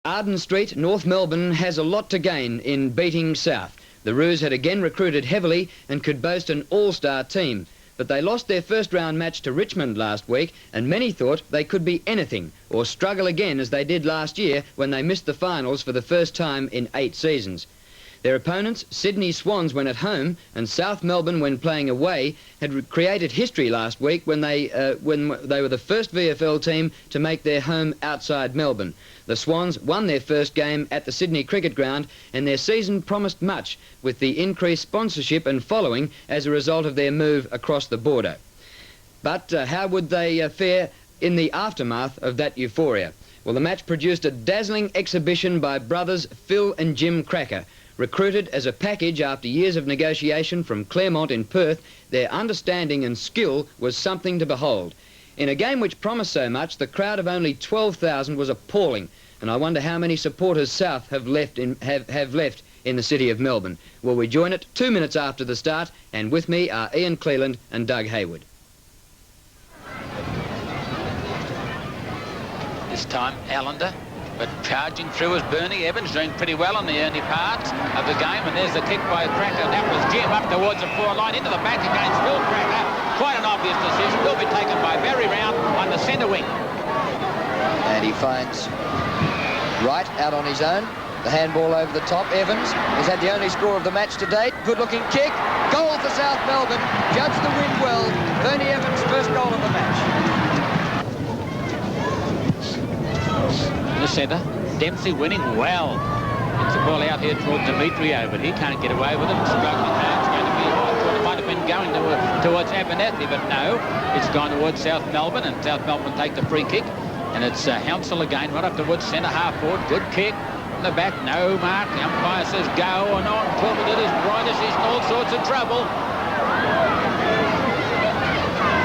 Arden Street, North Melbourne has a lot to gain in beating South. The Roos had again recruited heavily and could boast an all-star team. But they lost their first-round match to Richmond last week, and many thought they could be anything or struggle again as they did last year when they missed the finals for the first time in 8 seasons. Their opponents, Sydney Swans, when at home, and South Melbourne, when playing away, had created history last week when they were the first VFL team to make their home outside Melbourne. The Swans won their first game at the Sydney Cricket Ground, and their season promised much with the increased sponsorship and following as a result of their move across the border. But how would they fare in the aftermath of that euphoria? Well, the match produced a dazzling exhibition by brothers Phil and Jim Cracker. Recruited as a package after years of negotiation from Claremont in Perth, their understanding and skill was something to behold. In a game which promised so much, the crowd of only 12,000 was appalling, and I wonder how many supporters South have left in the city of Melbourne. Well, we join it 2 minutes after the start, and with me are Ian Cleland and Doug Hayward. This time, Allender. But charging through is Bernie Evans, doing pretty well on the early part of the game. And there's the kick by Cracker. That was Jim up towards the 4 line, into the back against Phil Cracker. Quite an obvious decision. Will be taken by Barry Round on the centre wing. And he finds Wright out on his own. The handball over the top. Evans has had the only score of the match to date. Good-looking kick. Goal for South Melbourne. Judged the wind well. Bernie Evans' first goal of the match. The centre, Dempsey winning well. It's the ball out here towards Demetrio, but he can't get away with it. Struggling hard. It's going to be hard. Thought it might have been going towards Abernethy, but no. It's gone towards South Melbourne, and South Melbourne take the free kick. And it's Hounsell again, right up towards centre half forward. Good kick. In the back, no mark. The umpire says go, and on. Talbot is bright as he's in all sorts of trouble.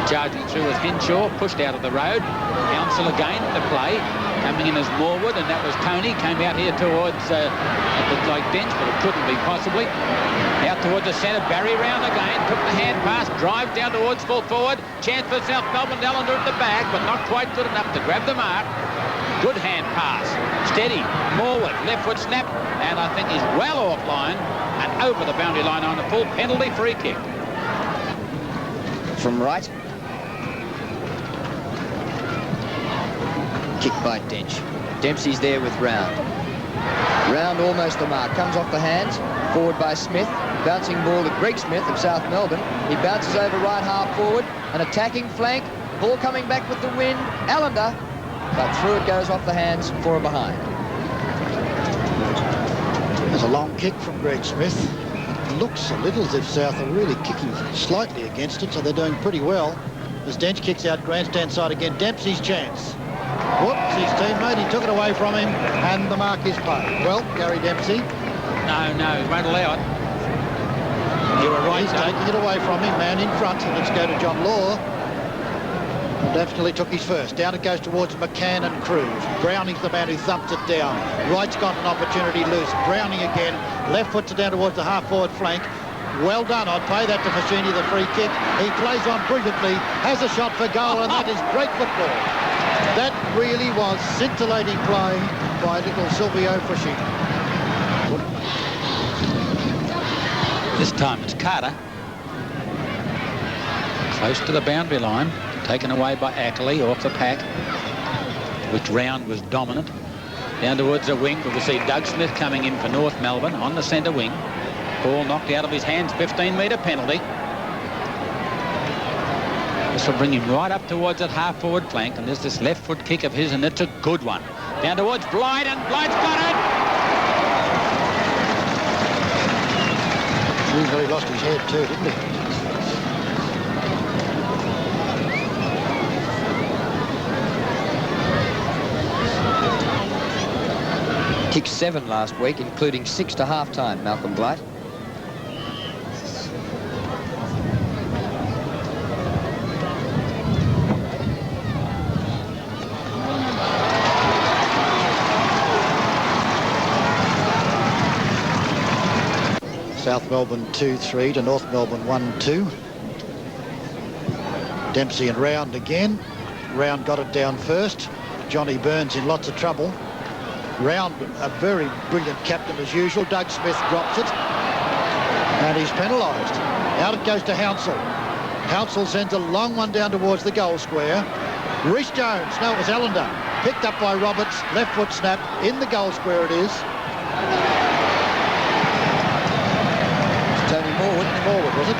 Charging through with Henshaw, pushed out of the road. Hounsell again in the play. Coming in as Morwood, and that was Tony. Came out here towards, it looked like Dench, but it couldn't be possibly. Out towards the centre, Barry Round again. Took the hand pass, drive down towards full forward. Chance for South Melbourne, Allender at the back, but not quite good enough to grab the mark. Good hand pass. Steady. Morwood, left foot snap, and I think he's well offline and over the boundary line on a full penalty free kick. From Wright. Kick by Dench. Dempsey's there with Round. Round almost the mark. Comes off the hands. Forward by Smith. Bouncing ball to Greg Smith of South Melbourne. He bounces over right half forward. An attacking flank. Ball coming back with the wind. Allender. But through it goes off the hands for a behind. There's a long kick from Greg Smith. It looks a little as if South are really kicking slightly against it, so they're doing pretty well. As Dench kicks out grandstand side again. Dempsey's chance. Whoops, his teammate, he took it away from him, and the mark is paid. Well, Gary Dempsey. No, he won't allow it. You were right, he's taking it away from him, man in front. Let's go to John Law. Definitely took his first. Down it goes towards McCann and Cruz. Browning's the man who thumped it down. Wright's got an opportunity loose. Browning again. Left foot's down towards the half-forward flank. Well done. I'd pay that to Fascini, the free kick. He plays on brilliantly. Has a shot for goal, and that is great football. That really was scintillating play by little Silvio Fascini. This time it's Carter. Close to the boundary line. Taken away by Ackley off the pack, which Round was dominant. Down towards the wing, we see Doug Smith coming in for North Melbourne on the centre wing. Ball knocked out of his hands, 15-metre penalty. This will bring him right up towards that half-forward flank, and there's this left foot kick of his, and it's a good one. Down towards Blythe, and Blythe's got it! He really lost his head too, didn't he? Kicked 7 last week, including 6 to half-time, Malcolm Blight. South Melbourne 2-3 to North Melbourne 1-2. Dempsey and Round again. Round got it down first. Johnny Burns in lots of trouble. Round, a very brilliant captain as usual. Doug Smith drops it, and he's penalised. Out it goes to Hounsell. Hounsell sends a long one down towards the goal square. Rhys Jones, no, it was Allender, picked up by Roberts, left foot snap, in the goal square it is. Tony Morwood, was it?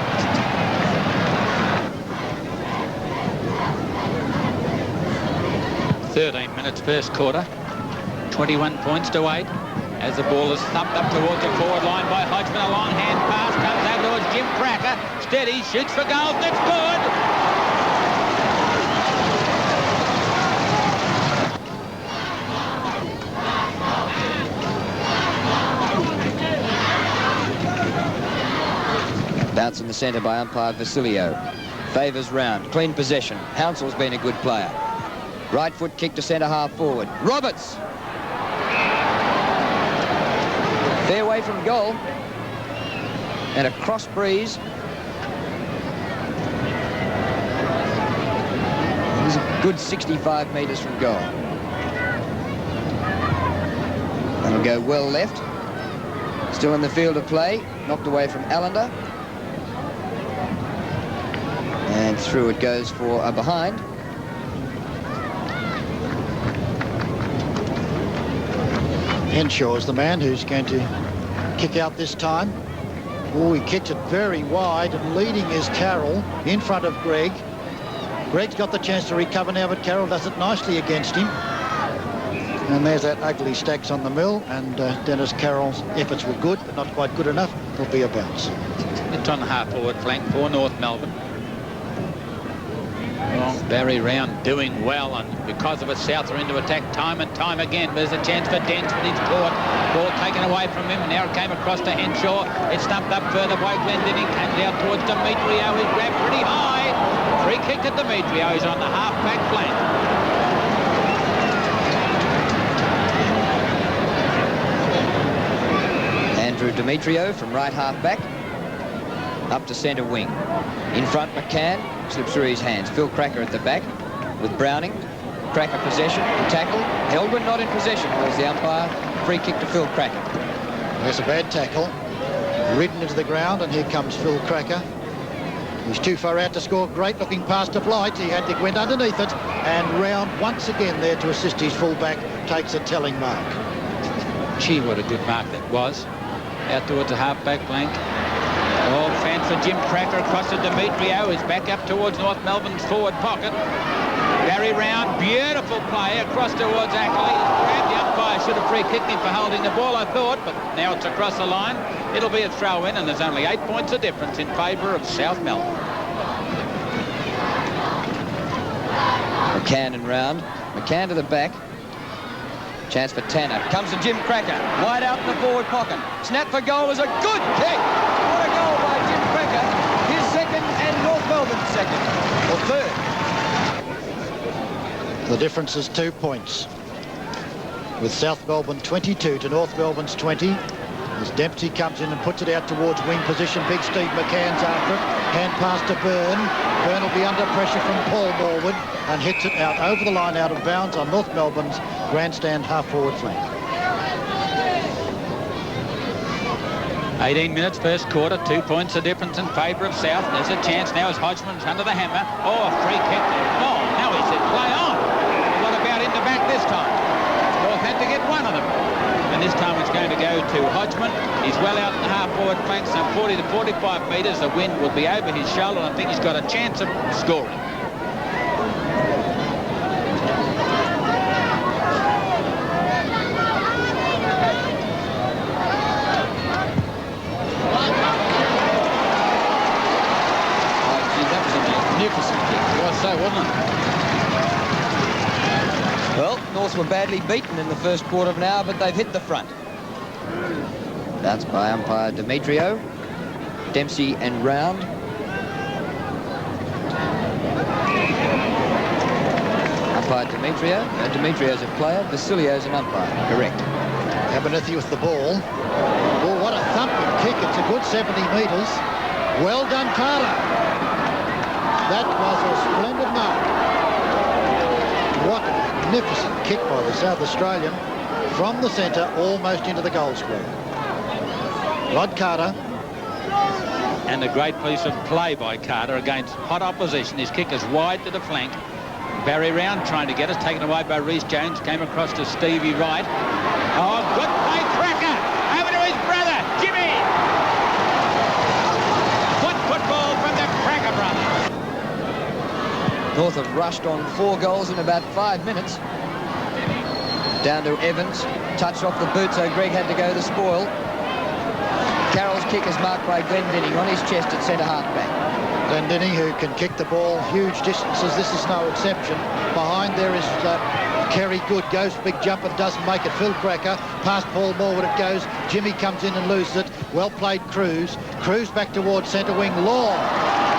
"13 minutes first quarter, 21 points to 8. As the ball is thumped up towards the forward line by Hodgman, a long hand pass comes over towards Jim Cracker. Steady, shoots for goals, and it's good. Bounce in the centre by umpire Vasilio. Favours Round. Clean possession. Hounsell's been a good player. Right foot kick to centre half forward. Roberts. Fair way from goal. And a cross breeze. He's a good 65 metres from goal. That'll go well left. Still in the field of play. Knocked away from Allender. And through it goes for a behind. Henshaw is the man who's going to kick out this time. Oh, he kicked it very wide, and leading is Carroll in front of Greg. Greg's got the chance to recover now, but Carroll does it nicely against him. And there's that ugly Stacks on the mill, and Dennis Carroll's efforts were good, but not quite good enough. There'll be a bounce. It's on the half-forward flank for North Melbourne. Barry Round doing well, and because of it, South are into attack time and time again. There's a chance for Dent, but he's caught. Ball taken away from him, and now it came across to Henshaw. It's stumped up further by Glendinning. Comes out towards Demetrio, who's grabbed pretty high. Free kick to Demetrio. He's on the half-back flank. Andrew Demetrio from right half-back. Up to centre wing. In front, McCann. Slips through his hands. Phil Cracker at the back with Browning. Cracker possession. Tackle. Held but not in possession was the umpire. Free kick to Phil Cracker. There's a bad tackle. Ridden into the ground, and here comes Phil Cracker. He's too far out to score. Great looking pass to Blight. He had to went underneath it, and Round once again there to assist his fullback. Takes a telling mark. Gee, what a good mark that was. Out towards the half-back flank. Oh, fans for Jim Cracker across to Demetrio. He's back up towards North Melbourne's forward pocket. Barry Round, beautiful play across towards Ackley. The umpire should have free kicked him for holding the ball, I thought, but now it's across the line. It'll be a throw-in, and there's only 8 points of difference in favour of South Melbourne. McCann and Round. McCann to the back. Chance for Tanner. Comes to Jim Cracker. Wide out in the forward pocket. Snap for goal is a good kick. What a goal by Jim Cracker. His second and North Melbourne's second. Or third. The difference is 2 points. With South Melbourne 22 to North Melbourne's 20. As Dempsey comes in and puts it out towards wing position. Big Steve McCann's after it. Hand pass to Byrne. Byrne will be under pressure from Paul Morwood and hits it out over the line out of bounds on North Melbourne's grandstand half-forward flank. 18 minutes first quarter, 2 points of difference in favour of South. There's a chance now as Hodgman's under the hammer. Oh, a free kick. Oh, now he said play on. What about in the back this time? North had to get one of them. And this time it's going to go to Hodgman. He's well out in the half-forward flank, some 40 to 45 metres. The wind will be over his shoulder, and I think he's got a chance of scoring. Wasn't it? Well, North were badly beaten in the first quarter of an hour, but they've hit the front. That's by umpire Demetrio. Dempsey and Round. Umpire Demetrio. Demetrio's a player. Vasilio's an umpire. Correct. Abernethy with the ball. Oh, what a thumping kick. It's a good 70 metres. Well done, Carter. That was a splendid mark. What a magnificent kick by the South Australian. from the centre, almost into the goal square. Rod Carter. And a great piece of play by Carter against hot opposition. His kick is wide to the flank. Barry Round trying to get us, taken away by Rhys Jones. Came across to Stevie Wright. Oh, good play, Cracker! Over to his brother, Jimmy! Good football from the Cracker brothers. North have rushed on 4 goals in about 5 minutes. Down to Evans. Touched off the boot, so Greg had to go the spoil. Carroll's kick is marked by Glendinning on his chest at centre half-back. Glendinning, who can kick the ball huge distances. This is no exception. Behind there is Kerry Good. Goes big jump and doesn't make it. Phil Cracker. Past Paul Morwood it goes. Jimmy comes in and loses it. Well played, Cruz. Cruz back towards centre wing. Law.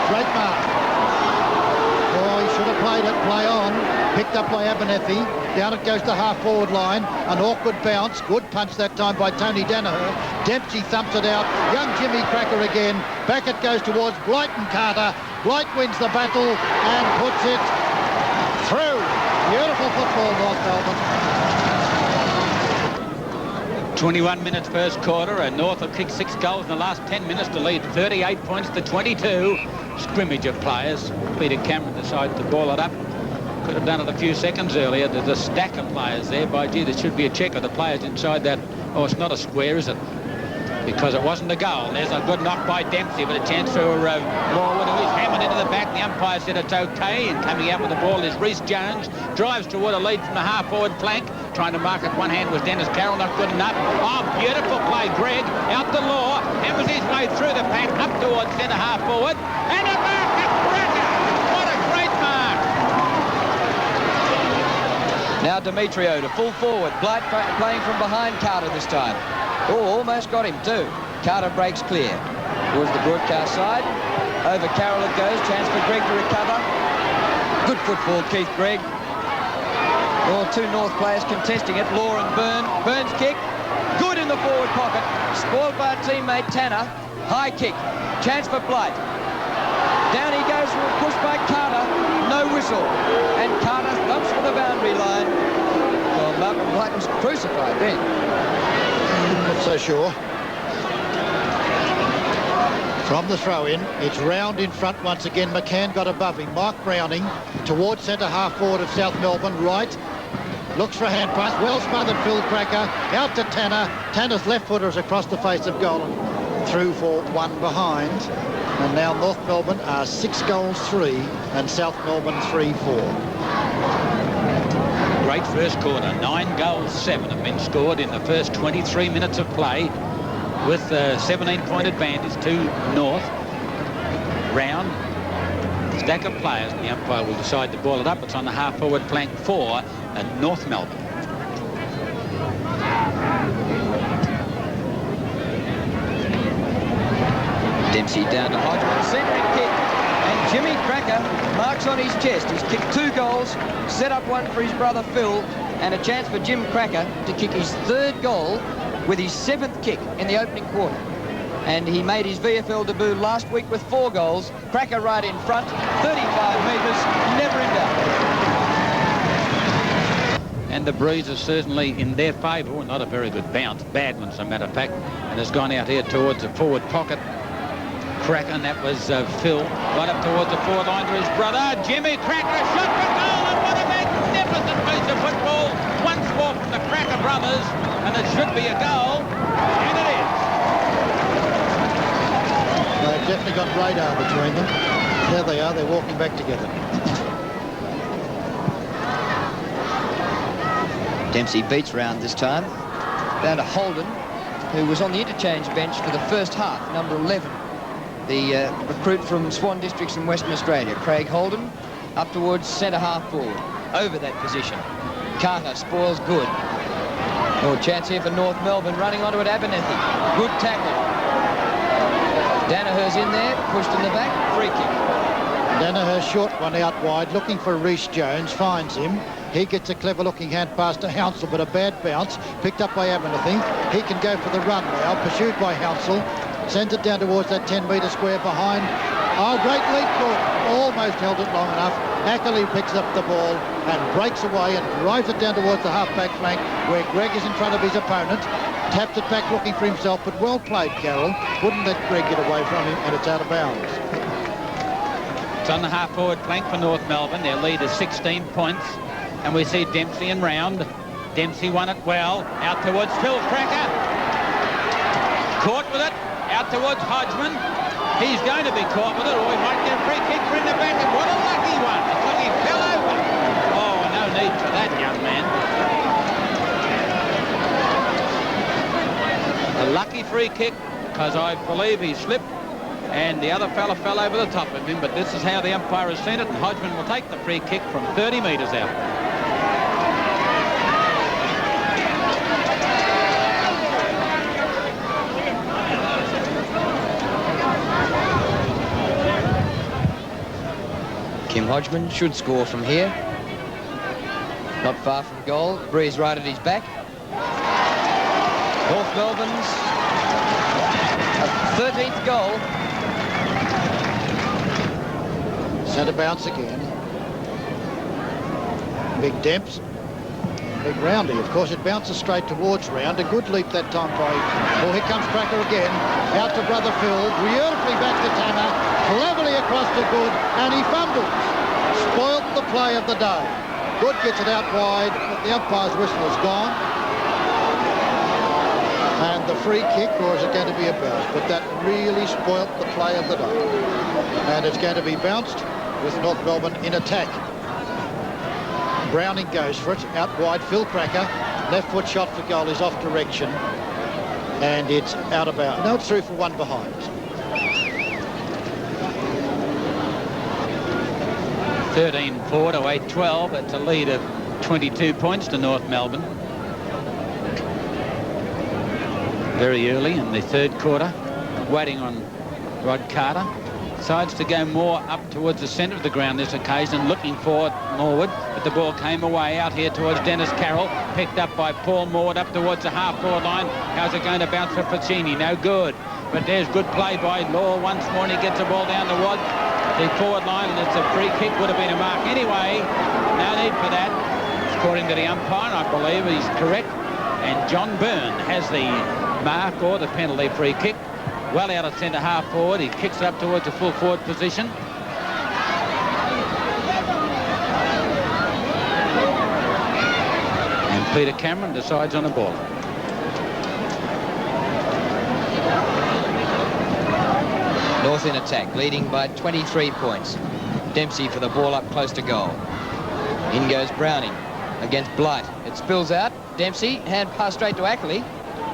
Great mark. Oh, he should have played it. Play on. Picked up by Abernethy. Down it goes to half-forward line. An awkward bounce. Good punch that time by Tony Danaher. Dempsey thumps it out. Young Jimmy Cracker again. Back it goes towards Blight and Carter. Blight wins the battle and puts it through. Beautiful football, North Melbourne. 21 minutes first quarter, and North have kicked 6 goals in the last 10 minutes to lead 38 points to 22. Scrimmage of players. Peter Cameron decided to ball it up. Could have done it a few seconds earlier. There's a stack of players there. By gee, there should be a check of the players inside that. Oh, it's not a square, is it? Because it wasn't a goal. There's a good knock by Dempsey, but a chance for Morwood, who's hammered into the back. The umpire said it's okay, and coming out with the ball is Rhys Jones. Drives toward a lead from the half-forward flank. Trying to mark it one hand was Dennis Carroll, not good enough. Oh, beautiful play, Greg. Out the law, hammers his way through the pack, up towards centre half-forward. And a mark at Cracker! What a great mark! Now Demetrio to full forward. Blight playing from behind Carter this time. Oh, almost got him too. Carter breaks clear. Towards the broadcast side. Over Carroll it goes. Chance for Greg to recover. Good football, Keith Gregg. Well, 2 North players contesting it. Law and Byrne. Byrne's kick. Good in the forward pocket. Spoiled by a teammate, Tanner. High kick. Chance for Blight. Down he goes, pushed by Carter. No whistle. And Carter thumps for the boundary line. Well, Malcolm Blight was crucified then. Not so sure. From the throw-in, it's Round in front once again. McCann got above him. Mark Browning towards centre half-forward of South Melbourne. Right. Looks for a hand pass. Well smothered Phil Cracker. Out to Tanner. Tanner's left footer is across the face of goal and through for 1 behind. And now North Melbourne are 6 goals 3 and South Melbourne 3-4. Great first quarter. 9 goals, 7 have been scored in the first 23 minutes of play, with a 17-point advantage to North. Round. Stack of players, and the umpire will decide to ball it up. It's on the half-forward flank for North Melbourne. Dempsey down to Hodgman, centering kick, and Jimmy Cracker marks on his chest. He's kicked 2 goals, set up 1 for his brother Phil, and a chance for Jim Cracker to kick his 3rd goal with his 7th kick in the opening quarter. And he made his VFL debut last week with 4 goals. Cracker right in front, 35 metres, never in doubt. And the breeze is certainly in their favour. Well, not a very good bounce, bad one as a matter of fact, and has gone out here towards the forward pocket. Cracker, and that was Phil, right up towards the forward line to his brother. Jimmy Cracker, shot for goal, and what a magnificent piece of football. Once more from the Cracker brothers, and it should be a goal, and it is. They've definitely got radar between them. There they are, they're walking back together. Dempsey beats Round this time. Down to Holden, who was on the interchange bench for the first half, number 11. The recruit from Swan Districts in Western Australia, Craig Holden, up towards centre half forward, over that position. Carter spoils good. Oh, chance here for North Melbourne, running onto it, Abernethy. Good tackle. Danaher's in there, pushed in the back, free kick. Danaher short one out wide, looking for Rhys Jones, finds him. He gets a clever-looking hand pass to Hounsell, but a bad bounce, picked up by Abernethy. He can go for the run now, pursued by Hounsell. Sends it down towards that 10-metre square behind Oh, great leap, Gordon. Almost held it long enough. Ackley picks up the ball and breaks away and drives it down towards the half-back flank where Greg is in front of his opponent. Taps it back looking for himself, but well played, Carroll. Wouldn't let Greg get away from him, and it's out of bounds. It's on the half-forward flank for North Melbourne. Their lead is 16 points. And we see Dempsey and Round. Dempsey won it well. Out towards Phil Cracker. Caught with it. Out towards Hodgman. He's going to be caught with it, or he might get a free kick for in the back. And what a lucky one. It's like he fell over. Oh, no need for that, young man. A lucky free kick, because I believe he slipped and the other fella fell over the top of him, but this is how the umpire has seen it, and Hodgman will take the free kick from 30 metres out. Kim Hodgman should score from here. Not far from goal. Breeze right at his back. North Melbourne's 13th goal. Centre bounce again. Big Demps. Big Roundy. Of course, it bounces straight towards Round. A good leap that time by... Oh, here comes Cracker again. Out to Brother Phil. Beautifully back to Tanner. Cleverly across to Good. And he fumbles. Spoilt the play of the day. Good gets it out wide, but the umpire's whistle is gone. And the free kick, or is it going to be a bounce? But that really spoilt the play of the day. And it's going to be bounced with North Melbourne in attack. Browning goes for it, out wide, Phil Cracker. Left foot shot for goal is off direction. And it's out of bounds. No, it's through for one behind. 13-4 to 8-12. It's a lead of 22 points to North Melbourne. Very early in the third quarter, waiting on Rod Carter. Decides to go more up towards the centre of the ground this occasion, looking for Morwood, but the ball came away out here towards Dennis Carroll, picked up by Paul Morwood up towards the half-forward line. How's it going to bounce for Pacini? No good. But there's good play by Law once more, and he gets the ball down towards the forward line, and it's a free kick. Would have been a mark anyway. No need for that. According to the umpire, I believe he's correct. And John Byrne has the mark or the penalty free kick. Well out of centre half forward. He kicks it up towards the full forward position. And Peter Cameron decides on a ball. North in attack, leading by 23 points. Dempsey for the ball up close to goal. In goes Browning against Blight. It spills out. Dempsey, hand pass straight to Ackley.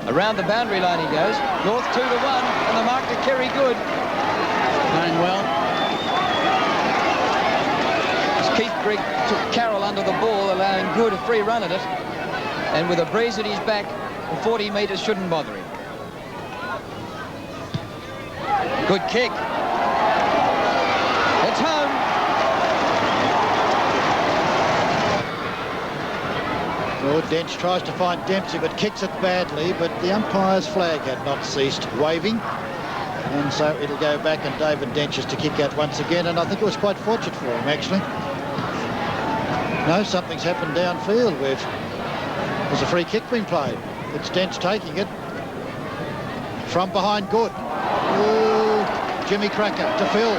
Around the boundary line he goes. North 2-1, and the mark to Kerry Good. Playing well. Keith Grigg took Carroll under the ball, allowing Good a free run at it. And with a breeze at his back, the 40 metres shouldn't bother him. Good kick. It's home. Well, Dench tries to find Dempsey, but kicks it badly, but the umpire's flag had not ceased waving. And so it'll go back, and David Dench is to kick out once again, and I think it was quite fortunate for him, actually. No, something's happened downfield where there's a free kick being played. It's Dench taking it. From behind, Good. Ooh, Jimmy Cracker to Phil.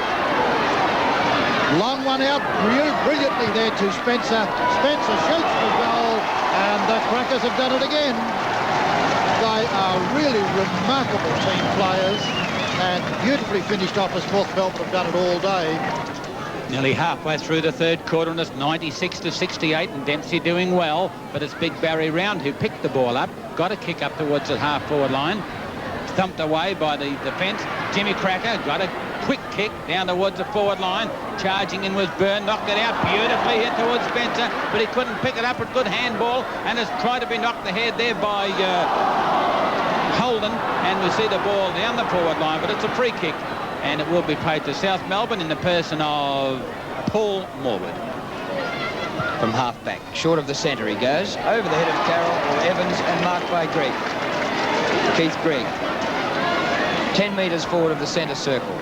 Long one out, brilliantly there to Spencer. Spencer shoots for goal, and the Crackers have done it again. They are really remarkable team players, and beautifully finished off as North Melbourne have done it all day. Nearly halfway through the third quarter, and it's 96-68, and Dempsey doing well, but it's Big Barry Round who picked the ball up, got a kick up towards the half-forward line, thumped away by the defence. Jimmy Cracker got a quick kick down towards the forward line. Charging in was Byrne, knocked it out beautifully, hit towards Spencer, but he couldn't pick it up. A good handball, and has tried to be knocked ahead there by Holden, and we see the ball down the forward line, but it's a free kick, and it will be played to South Melbourne in the person of Paul Morwood. From half-back, short of the centre he goes, over the head of Carroll or Evans, and marked by Grigg. Keith Grigg. 10 metres forward of the centre circle.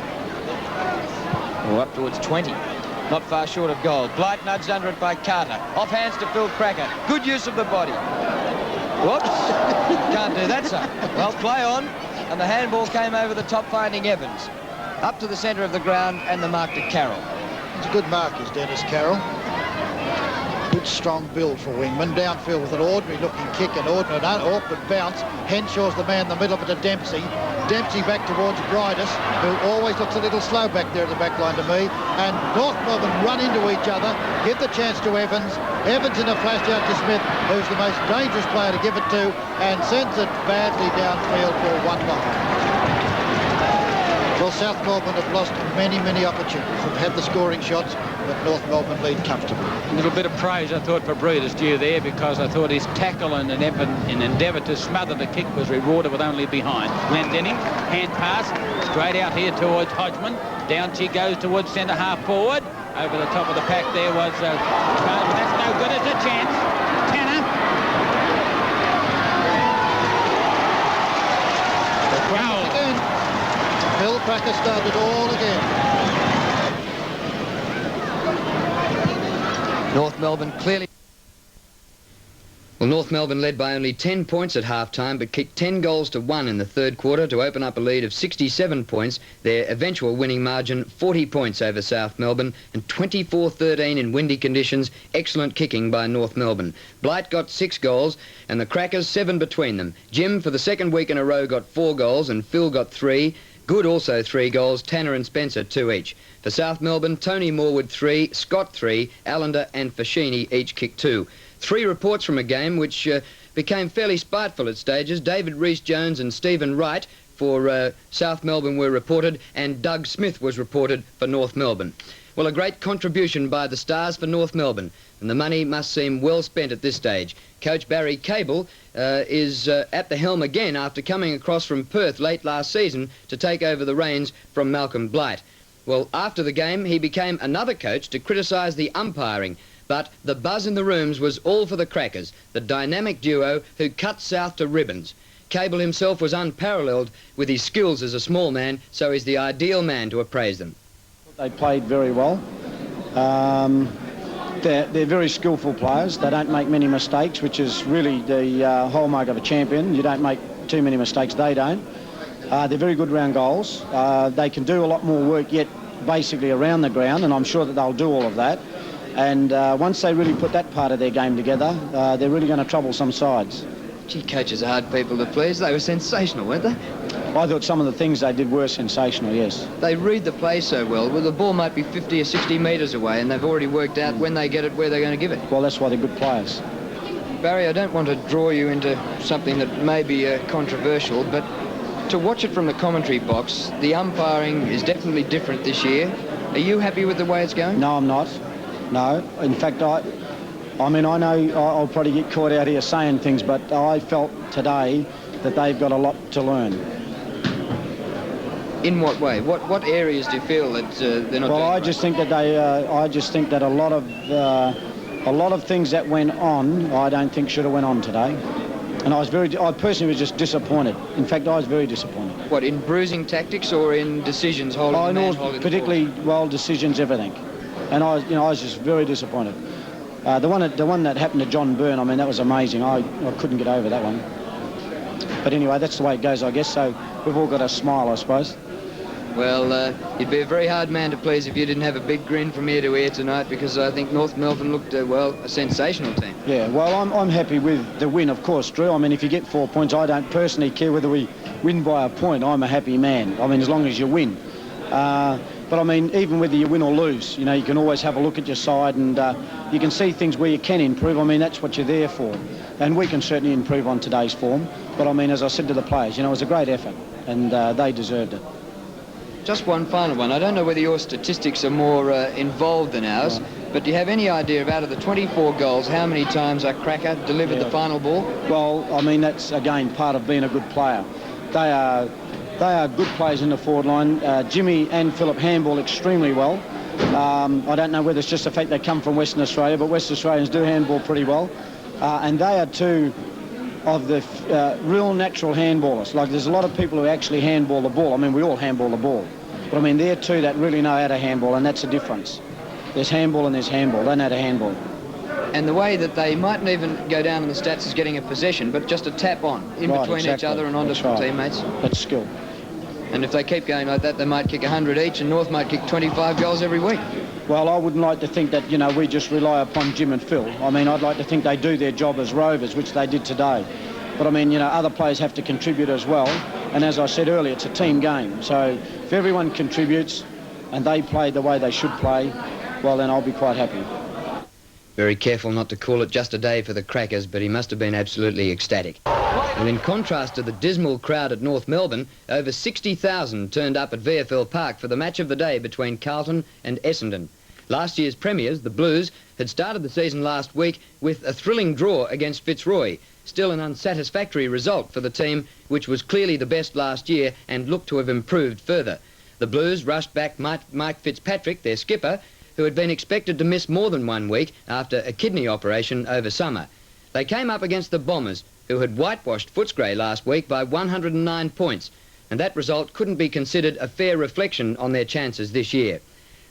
Or up towards 20. Not far short of goal. Blight nudged under it by Carter. Off hands to Phil Cracker. Good use of the body. Whoops. Can't do that, sir. Well, play on. And the handball came over the top, finding Evans. Up to the centre of the ground and the mark to Carroll. It's a good mark, is Dennis Carroll. Good strong build for Wingman. Downfield with an ordinary looking kick and ordinary awkward bounce. Henshaw's the man in the middle of it to Dempsey. Dempsey back towards Bridus, who always looks a little slow back there at the back line to me. And North Melbourne run into each other, give the chance to Evans. Evans in a flash out to Smith, who's the most dangerous player to give it to, and sends it badly downfield for 1 behind. Well, South Melbourne have lost many, many opportunities. They've had the scoring shots, but North Melbourne lead comfortably. A little bit of praise, I thought, for Breeders due there, because I thought his tackle and an endeavour to smother the kick was rewarded with only behind. Glendinning, hand pass, straight out here towards Hodgman. Down she goes towards centre half forward. Over the top of the pack there was... that's no good. It's a chance. Tanner. Goal. Again. Phil Cracker started all again. North Melbourne clearly... Well, North Melbourne led by only 10 points at half-time, but kicked 10 goals to 1 in the third quarter to open up a lead of 67 points. Their eventual winning margin, 40 points over South Melbourne, and 24-13 in windy conditions. Excellent kicking by North Melbourne. Blight got 6 goals, and the Crackers 7 between them. Jim, for the second week in a row, got 4 goals, and Phil got 3. Good also 3 goals, Tanner and Spencer 2 each. For South Melbourne, Tony Morwood 3, Scott 3, Allender and Fashini each kicked 2. 3 reports from a game which became fairly spiteful at stages. David Rhys-Jones and Stephen Wright for South Melbourne were reported, and Doug Smith was reported for North Melbourne. Well, a great contribution by the Stars for North Melbourne, and the money must seem well spent at this stage. Coach Barry Cable is at the helm again after coming across from Perth late last season to take over the reins from Malcolm Blight. Well, after the game, he became another coach to criticise the umpiring. But the buzz in the rooms was all for the Crackers, the dynamic duo who cut South to ribbons. Cable himself was unparalleled with his skills as a small man, so he's the ideal man to appraise them. They played very well. They're very skillful players. They don't make many mistakes, which is really the hallmark of a champion. You don't make too many mistakes, they don't. They're very good round goals. They can do a lot more work yet basically around the ground, and I'm sure that they'll do all of that. And once they really put that part of their game together, they're really going to trouble some sides. Gee, coaches are hard people to please. They were sensational, weren't they? I thought some of the things they did were sensational, yes. They read the play so well. Well, the ball might be 50 or 60 metres away, and they've already worked out when they get it, where they're going to give it. Well, that's why they're good players. Barry, I don't want to draw you into something that may be controversial, but to watch it from the commentary box, the umpiring is definitely different this year. Are you happy with the way it's going? No, I'm not. No. In fact, I mean, I know I'll probably get caught out here saying things, but I felt today that they've got a lot to learn. In what way? What areas do you feel that they're not? Well, doing I right? just think that I just think that a lot of things that went on, I don't think should have went on today. And I personally was just disappointed. In fact, I was very disappointed. What, in bruising tactics or in decisions holding the man holding particularly, the ball? well, decisions, everything. And I was just very disappointed. The one that happened to John Byrne, I mean, that was amazing. I couldn't get over that one. But anyway, that's the way it goes, I guess. So we've all got a smile, I suppose. Well, you'd be a very hard man to please if you didn't have a big grin from ear to ear tonight, because I think North Melbourne looked, well, a sensational team. Yeah, well, I'm happy with the win, of course, Drew. I mean, if you get 4 points, I don't personally care whether we win by a point. I'm a happy man. I mean, as long as you win. But I mean, even whether you win or lose, you know, you can always have a look at your side, and you can see things where you can improve. I mean, that's what you're there for. And we can certainly improve on today's form. But I mean, as I said to the players, you know, it was a great effort, and they deserved it. Just one final one. I don't know whether your statistics are more involved than ours, but do you have any idea of, out of the 24 goals, how many times a Cracker delivered the final ball? Well, I mean, that's, again, part of being a good player. They are good players in the forward line. Jimmy and Philip handball extremely well. I don't know whether it's just the fact they come from Western Australia, but Western Australians do handball pretty well. And they are two of the real natural handballers. Like, there's a lot of people who actually handball the ball. I mean, we all handball the ball. But I mean, they're two that really know how to handball, and that's the difference. There's handball and there's handball. They know how to handball. And the way that they mightn't even go down in the stats is getting a possession, but just a tap on in between each other and onto teammates. That's skill. And if they keep going like that, they might kick 100 each, and North might kick 25 goals every week. Well, I wouldn't like to think that, you know, we just rely upon Jim and Phil. I mean, I'd like to think they do their job as Rovers, which they did today. But I mean, you know, other players have to contribute as well. And as I said earlier, it's a team game. So if everyone contributes and they play the way they should play, well, then I'll be quite happy. Very careful not to call it just a day for the Crackers, but he must have been absolutely ecstatic. And in contrast to the dismal crowd at North Melbourne, over 60,000 turned up at VFL Park for the match of the day between Carlton and Essendon. Last year's premiers, the Blues, had started the season last week with a thrilling draw against Fitzroy. Still an unsatisfactory result for the team, which was clearly the best last year and looked to have improved further. The Blues rushed back Mike Fitzpatrick, their skipper, who had been expected to miss more than 1 week after a kidney operation over summer. They came up against the Bombers, who had whitewashed Footscray last week by 109 points, and that result couldn't be considered a fair reflection on their chances this year.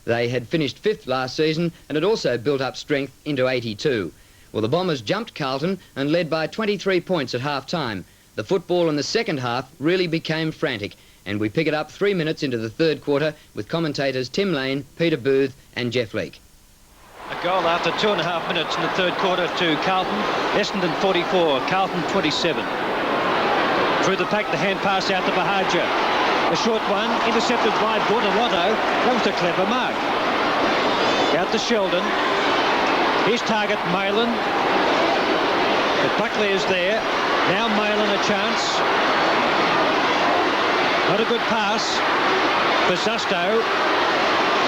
They had finished 5th last season and had also built up strength into 82. Well, the Bombers jumped Carlton and led by 23 points at half-time. The football in the second half really became frantic, and we pick it up 3 minutes into the third quarter with commentators Tim Lane, Peter Booth and Jeff Leake. A goal after 2.5 minutes in the third quarter to Carlton. Essendon 44, Carlton 27. Through the pack, the hand pass out to Bahaja. A short one, intercepted by Bordelotto. That was a clever mark. Out to Sheldon. His target, Malin. But Buckley is there. Now Malin a chance. Not a good pass. Bazusto.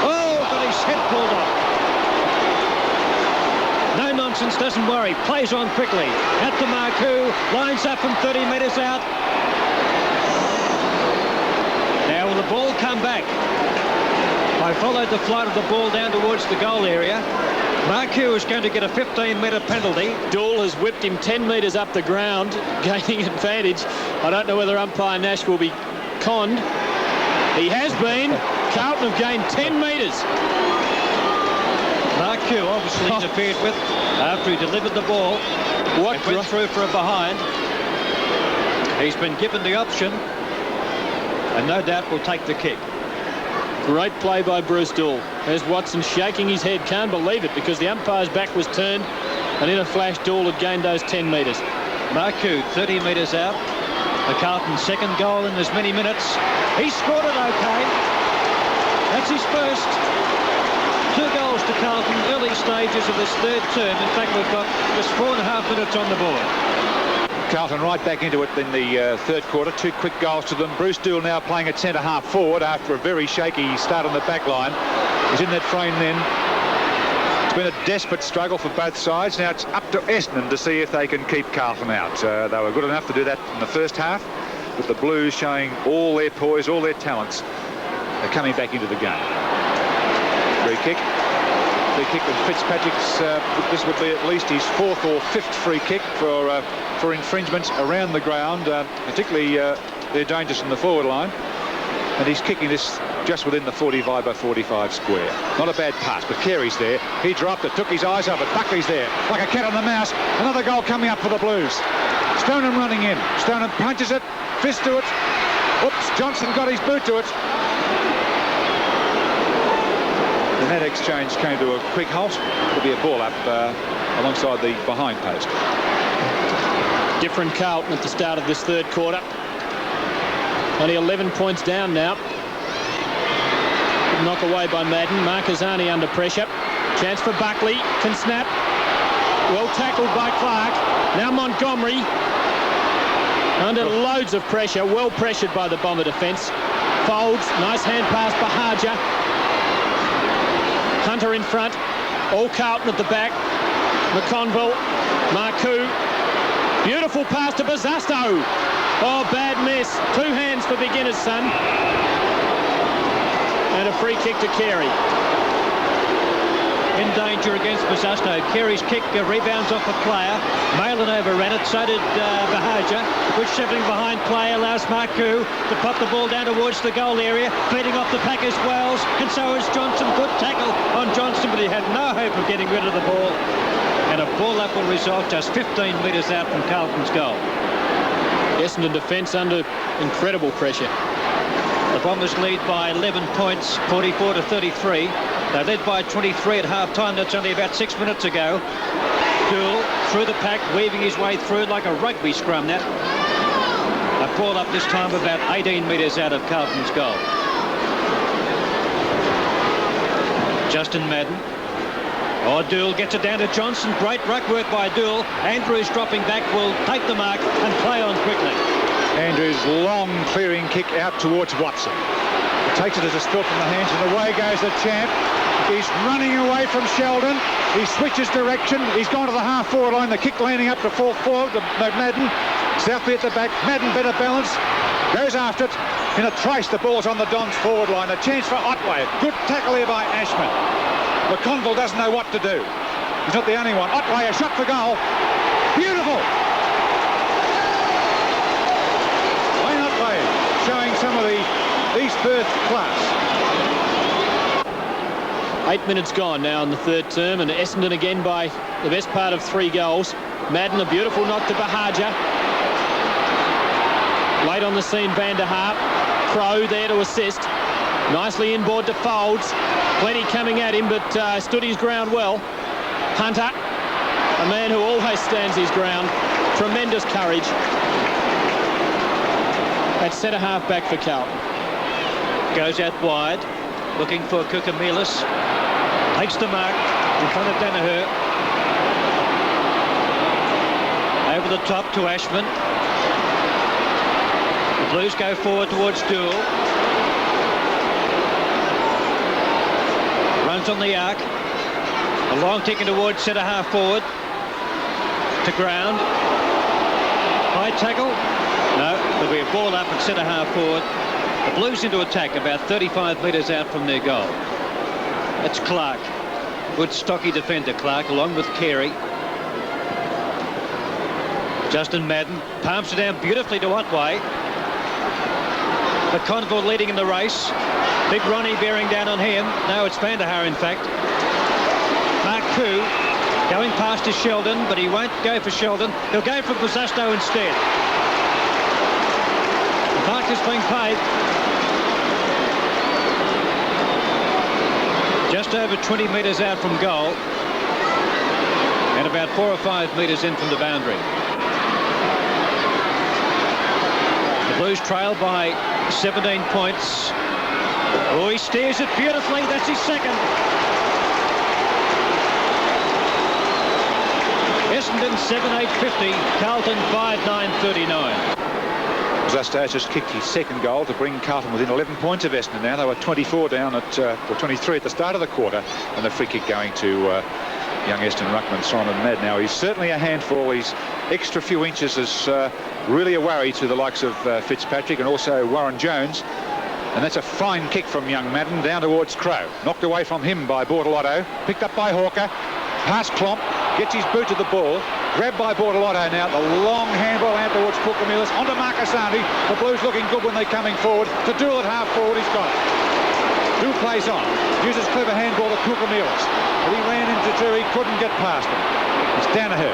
Oh, got his head pulled off. No nonsense, doesn't worry. Plays on quickly. At the Marku. Lines up from 30 metres out. Now will the ball come back? I followed the flight of the ball down towards the goal area. Marku is going to get a 15-metre penalty. Dool has whipped him 10 metres up the ground, gaining advantage. I don't know whether umpire Nash will be conned. He has been. Carlton have gained 10 metres. Marku obviously interfered with after he delivered the ball. What went through for a behind. He's been given the option and no doubt will take the kick. Great play by Bruce Dool. There's Watson shaking his head. Can't believe it because the umpire's back was turned and in a flash Dool had gained those 10 metres. Marku 30 metres out. The Carlton second goal in as many minutes. He scored it okay. That's his first. 2 goals to Carlton, early stages of this third term. In fact, we've got just 4.5 minutes on the board. Carlton right back into it in the third quarter. 2 quick goals to them. Bruce Dool now playing at centre-half forward after a very shaky start on the back line. He's in that frame then. It's been a desperate struggle for both sides. Now it's up to Essendon to see if they can keep Carlton out. They were good enough to do that in the first half, with the Blues showing all their poise, all their talents. They're coming back into the game. Free kick. Free kick with Fitzpatrick's. This would be at least his 4th or 5th free kick for infringements around the ground. Particularly, they're dangerous in the forward line. And he's kicking this just within the 45 by 45 square. Not a bad pass, but Carey's there. He dropped it, took his eyes off it. Buckley's there, like a cat on the mouse. Another goal coming up for the Blues. Stoneham running in. Stoneham punches it, fist to it. Oops, Johnson got his boot to it. And that exchange came to a quick halt. There'll be a ball up alongside the behind post. Different Carlton at the start of this third quarter. Only 11 points down now. Good knock away by Madden. Marquezani under pressure. Chance for Buckley. Can snap. Well tackled by Clark. Now Montgomery. Under loads of pressure. Well pressured by the Bomber defence. Folds. Nice hand pass. Bahaja. Hunter in front. All Carlton at the back. McConville. Marku. Beautiful pass to Bazusto. Oh, bad miss. 2 hands for beginner's son. And a free kick to Carey. in danger against Basasto. Carey's kick rebounds off a player. Malin overran it, so did Bahaja, which shuffling behind play allows Marku to pop the ball down towards the goal area, feeding off the pack as Wells, and so is Johnson. Good tackle on Johnson, but he had no hope of getting rid of the ball. And a ball-up will result just 15 metres out from Carlton's goal. Essendon defence under incredible pressure. The Bombers lead by 11 points, 44 to 33. They led by 23 at half-time. That's only about 6 minutes ago. Dool through the pack, weaving his way through like a rugby scrum net. A ball up this time about 18 metres out of Carlton's goal. Justin Madden. Oh, Dool gets it down to Johnson. Great ruck work by Dool. Andrews dropping back will take the mark and play on quickly. Andrews' long clearing kick out towards Watson. He takes it as a spill from the hands, and away goes the champ. He's running away from Sheldon. He switches direction. He's gone to the half-forward line. The kick landing up to full forward to Madden. Southby at the back. Madden better balance. Goes after it. In a trace, the ball's on the Dons forward line. A chance for Otway. Good tackle here by Ashman. McConville doesn't know what to do. He's not the only one. Otway, a shot for goal. Beautiful. Wayne Otway showing some of the East Perth class. 8 minutes gone now in the third term, and Essendon again by the best part of 3 goals. Madden, a beautiful knock to Bahaja. Late on the scene, Van der Harp. Crow there to assist. Nicely inboard to Folds. Plenty coming at him, but stood his ground well. Hunter, a man who always stands his ground. Tremendous courage. At centre half back for Carlton. Goes out wide, looking for Kukamelis. Takes the mark in front of Danaher. Over the top to Ashman. The Blues go forward towards Dool. Runs on the arc. A long ticket towards centre half forward. To ground. High tackle. No, there'll be a ball up at centre half forward. The Blues into attack about 35 metres out from their goal. That's Clark. Good stocky defender, Clark, along with Carey. Justin Madden palms it down beautifully to Otway. McConville leading in the race. Big Ronnie bearing down on him. No, it's Van der Haar, in fact. Mark Koo going past to Sheldon, but he won't go for Sheldon. He'll go for Basasto instead. The mark has been paid. Just over 20 metres out from goal. And about 4 or 5 metres in from the boundary. The Blues trail by 17 points. Oh, he steers it beautifully. That's his second. Essendon 7-8-50. Carlton 5-9-39. Zastas just kicked his second goal to bring Carlton within 11 points of Essendon now. They were 24 down at, or 23 at the start of the quarter, and the free kick going to young Essendon ruckman Simon Madden. Now, he's certainly a handful. His extra few inches is really a worry to the likes of Fitzpatrick and also Warren Jones. And that's a fine kick from young Madden down towards Crow. Knocked away from him by Bortolotto. Picked up by Hawker. Past Klomp. Gets his boot to the ball. Grabbed by Bortolotto now. The long handball out towards Kukamelis. Onto Marcasani. The Blues looking good when they're coming forward. To Dool at half forward. He's got it. Dool plays on. Uses clever handball to Kukamelis. But he ran into two. He couldn't get past him. It's Danaher.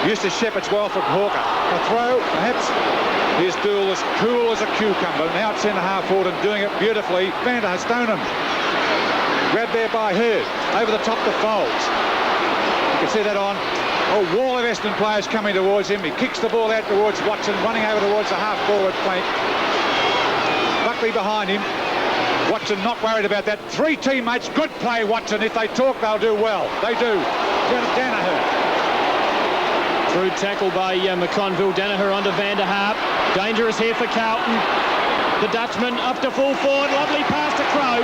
Used to Shepherd's well for Hawker. A throw, perhaps. Here's Dool as cool as a cucumber. Now it's centre half forward and doing it beautifully. Van der Stoneham. Grabbed there by Hurd. Over the top to Folds. You can see that on. A wall of Essendon players coming towards him. He kicks the ball out towards Watson, running over towards the half-forward flank. Buckley behind him. Watson not worried about that. 3 teammates. Good play, Watson. If they talk, they'll do well. They do. Danaher. Through tackle by McConville. Danaher onto Van der Harp. Dangerous here for Carlton. The Dutchman up to full forward. Lovely pass to Crow.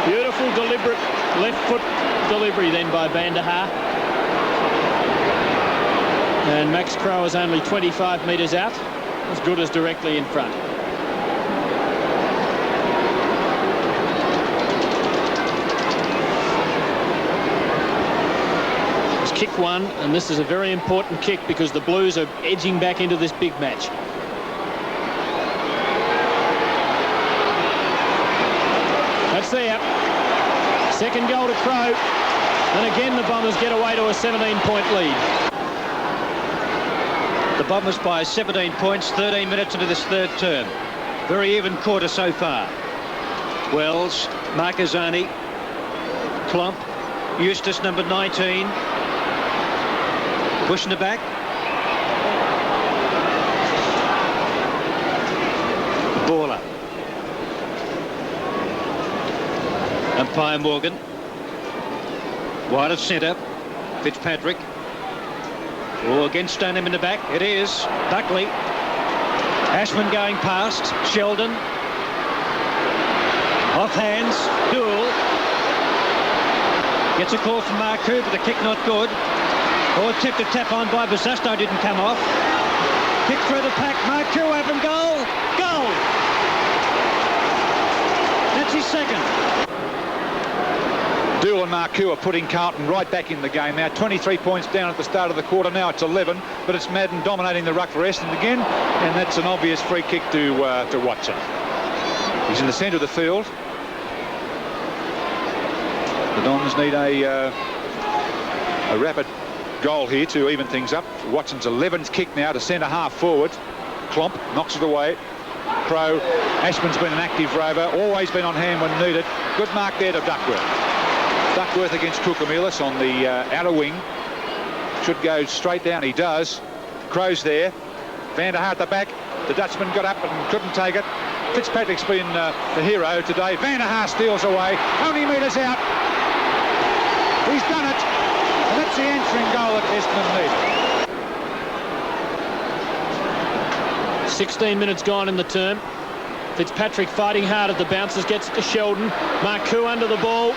Beautiful, deliberate left foot delivery then by Van der Haar. And Max Crow is only 25 metres out. As good as directly in front. kick one, and this is a very important kick because the Blues are edging back into this big match. That's there. Second goal to Crow. And again, the Bombers get away to a 17-point lead. The Bombers by 17 points, 13 minutes into this third term. Very even quarter so far. Wells, Marcazzani, Klomp, Eustace, number 19. Pushing the back. Baller. Umpire Morgan. Wide of centre. Fitzpatrick. Oh, against Stoneham in the back. It is. Buckley. Ashman going past. Sheldon. Off hands. Duel. Gets a call from Marku, but the kick not good. Oh, tipped a tap on by Bazasto, didn't come off. Kick through the pack. Marku open goal. Goal. That's his second. Duel and Marku are putting Carlton right back in the game now. 23 points down at the start of the quarter. Now it's 11, but it's Madden dominating the ruck for Essendon again, and that's an obvious free kick to Watson. He's in the centre of the field. The Dons need a rapid goal here to even things up. Watson's 11th kick now to centre half forward. Klomp knocks it away. Crow. Ashman's been an active rover, always been on hand when needed. Good mark there to Duckworth. Duckworth against Kukumilis on the outer wing. Should go straight down, he does. Crow's there. Van der Haar at the back. The Dutchman got up and couldn't take it. Fitzpatrick's been the hero today. Van der Haar steals away. Only metres out. He's done it. And that's the answering goal that Essendon needed. 16 minutes gone in the term. Fitzpatrick fighting hard at the bounces, gets to Sheldon. Marku under the ball.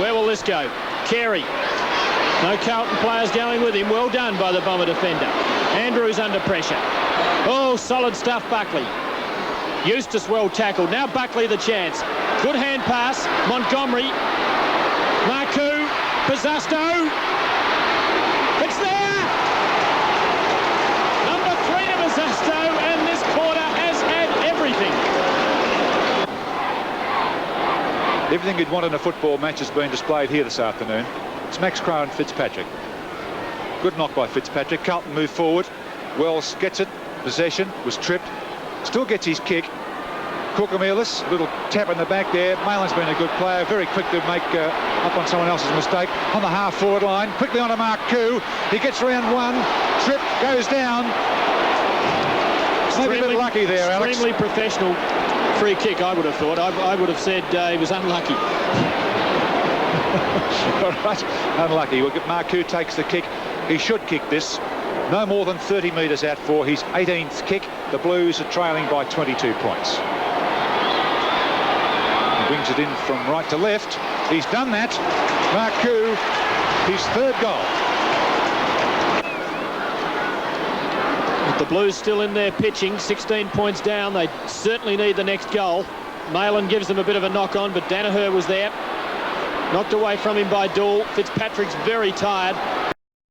Where will this go? Carey. No Carlton players going with him. Well done by the Bomber defender. Andrews under pressure. Oh, solid stuff, Buckley. Eustace well tackled. Now Buckley the chance. Good hand pass. Montgomery. Marku. Bazasto. It's there! Number 3 to Bazasto, and this quarter has had everything. Everything you'd want in a football match has been displayed here this afternoon. It's Max Crow and Fitzpatrick. Good knock by Fitzpatrick. Carlton move forward. Wells gets it. Possession. Was tripped. Still gets his kick. Kukumilis, a little tap in the back there. Malin's been a good player, very quick to make up on someone else's mistake. On the half-forward line, quickly onto Marku. He gets round one, tripped, goes down. Maybe a bit lucky there, Alex. Extremely professional free kick, I would have thought. I would have said he was unlucky. All right, unlucky. Well, Marku takes the kick. He should kick this. No more than 30 metres out for his 18th kick. The Blues are trailing by 22 points. Brings it in from right to left. He's done that. Marku, his third goal. With the Blues still in there pitching, 16 points down. They certainly need the next goal. Malin gives them a bit of a knock on, but Danaher was there. Knocked away from him by Dool. Fitzpatrick's very tired.